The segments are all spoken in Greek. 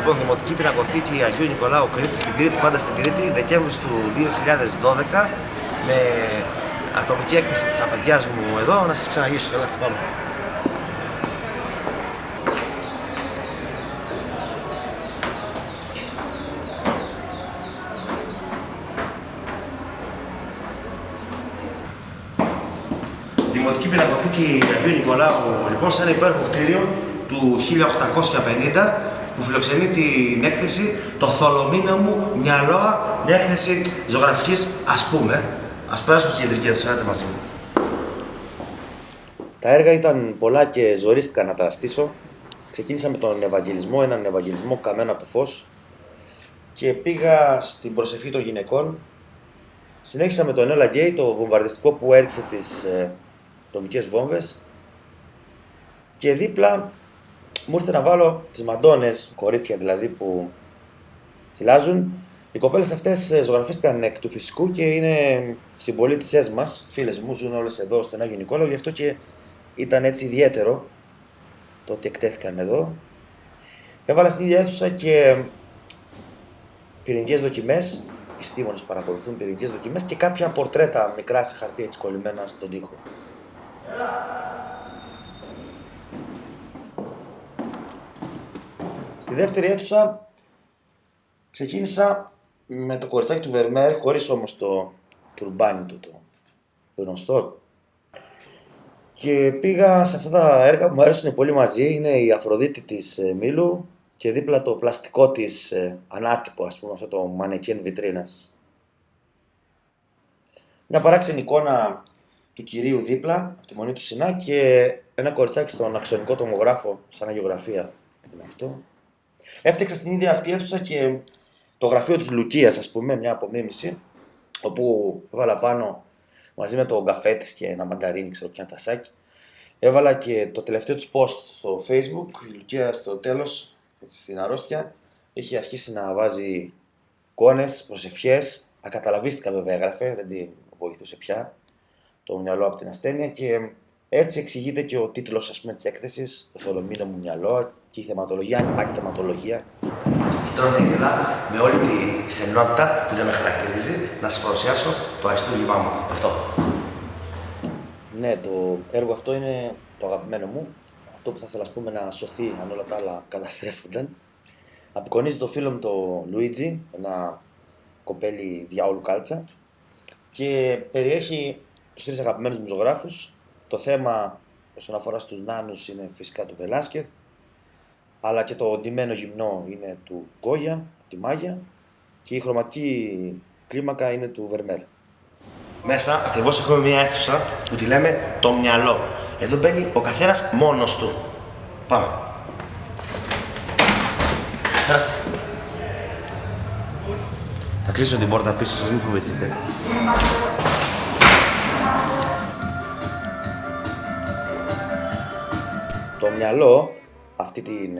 Λοιπόν, Δημοτική Πινακοθήκη Αγίου Νικολάου Κρήτης, στην Κρήτη, πάντα στην Κρήτη, Δεκέμβρης του 2012, με ατομική έκθεση της αφεντιάς μου εδώ, να σας ξαναγήσω. Έλα, πάμε. Δημοτική Πινακοθήκη Αγίου Νικολάου, λοιπόν, σε ένα υπέροχο κτίριο του 1850 που φιλοξενεί την έκθεση «Το θολωμίνο μου μυαλό», μια έκθεση ζωγραφικής, ας πούμε. Ας περάσουμε στην κεντρική αίθουσα, έλατε μαζί μου. Τα έργα ήταν πολλά και ζορίστηκα να τα στήσω. Ξεκίνησα με τον Ευαγγελισμό, έναν Ευαγγελισμό καμένο από το φως, και πήγα στην προσευχή των γυναικών. Συνέχισα με τον Έλα Γκέι, το βομβαρδιστικό που έριξε τις ατομικές βόμβες, και δίπλα μου ήρθε να βάλω τις μαντώνες, κορίτσια δηλαδή, που θυλάζουν. Οι κοπέλες αυτές ζωγραφίστηκαν εκ του φυσικού και είναι συμπολίτησές μας, φίλες μου, ζουν όλες εδώ στον Άγιο Νικόλαο, γι' αυτό και ήταν έτσι ιδιαίτερο το ότι εκτέθηκαν εδώ. Έβαλα στην ίδια αίθουσα και πυρηνικές δοκιμές, επιστήμονες παρακολουθούν πυρηνικές δοκιμές, και κάποια πορτρέτα μικρά σε χαρτί έτσι κολλημένα στον τοίχο. Στη δεύτερη αίθουσα ξεκίνησα με το κοριτσάκι του Βερμέρ, χωρίς όμως το τουρμπάνι του, το γνωστό. Και πήγα σε αυτά τα έργα που μου αρέσουν πολύ μαζί. Είναι η Αφροδίτη της Μήλου και δίπλα το πλαστικό της ανάτυπο, ας πούμε, αυτό το μανεκέν βιτρίνας. Μια παράξενη εικόνα του κυρίου δίπλα, από τη μονή του Σινά, και ένα κοριτσάκι στον αξονικό τομογράφο, σαν αγιογραφία. Είναι αυτό. Έφτιαξα στην ίδια αυτή αίθουσα και το γραφείο της Λουκίας, ας πούμε, μια απομίμηση, όπου έβαλα πάνω, μαζί με το καφέ της και ένα μανταρίνι, ξέρω, και ένα τασάκι, έβαλα και το τελευταίο της post στο Facebook. Η Λουκία στο τέλος, έτσι, στην αρρώστια, είχε αρχίσει να βάζει εικόνες, προσευχές, ακαταλαβίστηκα βέβαια έγραφε, δεν την βοηθούσε πια το μυαλό από την ασθένεια, και έτσι εξηγείται και ο τίτλος, ας πούμε, της έκθεσης, «Το θολωμίνο μου μυαλό», και η θεματολογία, αν υπάρχει θεματολογία. Και τώρα θα ήθελα, με όλη τη σεμνότητα που δεν με χαρακτηρίζει, να σας παρουσιάσω το αριστούργημά μου. Αυτό. Ναι, το έργο αυτό είναι το αγαπημένο μου. Αυτό που θα ήθελα, ας πούμε, να σωθεί αν όλα τα άλλα καταστρέφονταν. Απεικονίζει το φίλο μου το Λουίτζι, ένα κοπέλι διάολου κάλτσα, και περιέχει τους τρεις αγαπημένους μου ζωγράφους. Το θέμα όσον αφορά στους νάνους είναι φυσικά του Βελάσκεθ, αλλά και το ντυμένο γυμνό είναι του Γκόγια, τη Μάγια, και η χρωματική κλίμακα είναι του Βερμέρ. Μέσα ακριβώς έχουμε μια αίθουσα που τη λέμε το μυαλό. Εδώ μπαίνει ο καθένας μόνος του. Πάμε. Περάστε. Θα κλείσω την πόρτα πίσω σας, μην φοβηθείτε. Το μυαλό, αυτή την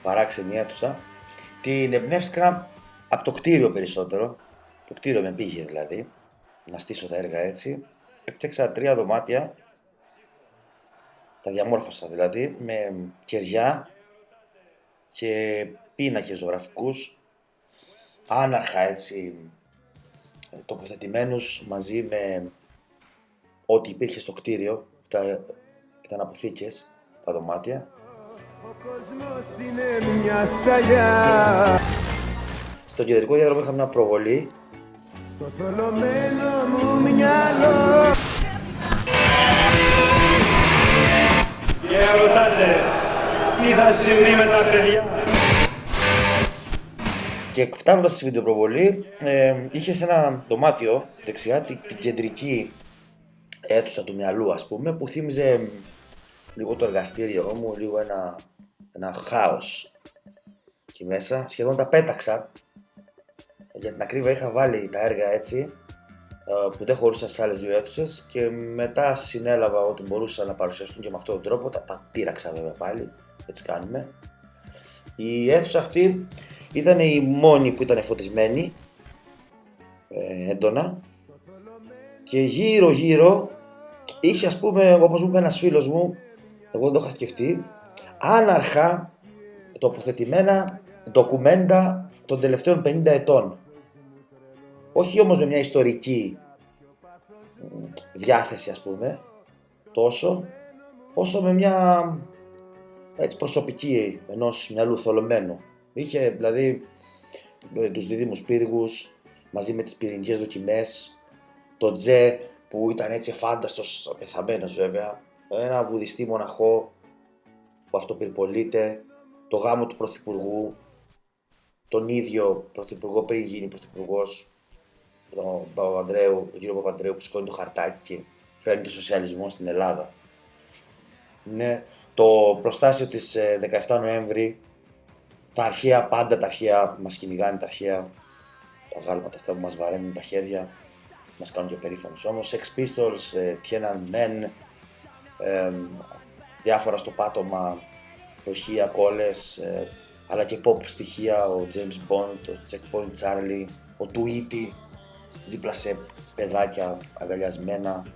παράξενη αίθουσα, την εμπνεύστηκα από το κτίριο περισσότερο. Το κτίριο με πήγε δηλαδή, να στήσω τα έργα έτσι. Έφτιαξα 3 δωμάτια, τα διαμόρφωσα δηλαδή, με κεριά και πίνακες ζωγραφικούς, άναρχα έτσι, τοποθετημένους μαζί με ό,τι υπήρχε στο κτίριο. Αυτά ήταν αποθήκες, τα δωμάτια. Ο κόσμος είναι μια σταλιά. Στο κεντρικό διάδρομο είχα μια προβολή. Στο θολωμένο μου μυαλό. Και ρωτάτε, τι θα συμβεί με τα παιδιά. Και φτάνοντας στη βιντεοπροβολή, είχε σε ένα δωμάτιο δεξιά την κεντρική αίθουσα του μυαλού, ας πούμε, που θύμιζε λίγο το εργαστήριο μου, λίγο ένα χάος εκεί μέσα. Σχεδόν τα πέταξα. Για την ακρίβεια είχα βάλει τα έργα έτσι, που δεν χωρούσαν σε άλλες 2 αίθουσες, και μετά συνέλαβα ότι μπορούσαν να παρουσιαστούν και με αυτόν τον τρόπο. Τα πείραξα βέβαια πάλι, έτσι κάνουμε. Η αίθουσα αυτή ήταν η μόνη που ήταν φωτισμένη έντονα, και γύρω γύρω είχε, ας πούμε, όπως μου είπε ένας φίλος μου, εγώ δεν το είχα σκεφτεί, άναρχα τοποθετημένα ντοκουμέντα των τελευταίων 50 ετών. Όχι όμως με μια ιστορική διάθεση, ας πούμε, τόσο, όσο με μια έτσι, προσωπική ενός μυαλού θολωμένου. Είχε δηλαδή τους δίδυμους πύργους μαζί με τις πυρηνικές δοκιμές, το Τζε που ήταν έτσι φάνταστος, πεθαμένος βέβαια, ένα βουδιστή μοναχό που αυτοπυρπολείται, το γάμο του πρωθυπουργού, τον ίδιο πρωθυπουργό πριν γίνει πρωθυπουργός, τον κύριο Παπανδρέου που σηκώνει το χαρτάκι και φέρνει το σοσιαλισμό στην Ελλάδα. Ναι, το προστάσιο της 17 Νοέμβρη, τα αρχαία, πάντα τα αρχαία, μας κυνηγάνε τα αρχαία, τα γάλματα αυτά που μας βαραίνουν τα χέρια, μας κάνουν και περήφανος. Όμως Sex Pistols, Tiananmen, διάφορα στο πάτωμα, δοχεία, κόλλες, αλλά και pop στοιχεία, ο James Bond, το Checkpoint Charlie, ο Tweety, δίπλα σε παιδάκια αγκαλιασμένα.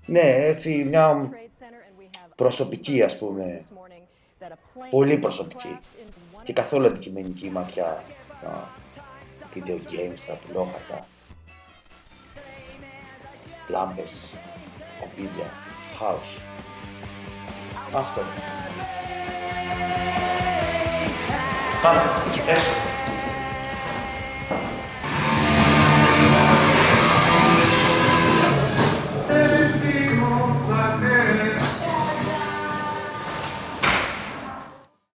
Ναι, έτσι μια προσωπική, ας πούμε, πολύ προσωπική και καθόλου αντικειμενική ματιά video games, τα πουλόχαρτα, λάμπες, κοπίδια, house. Αυτό. Πάμε, έσω.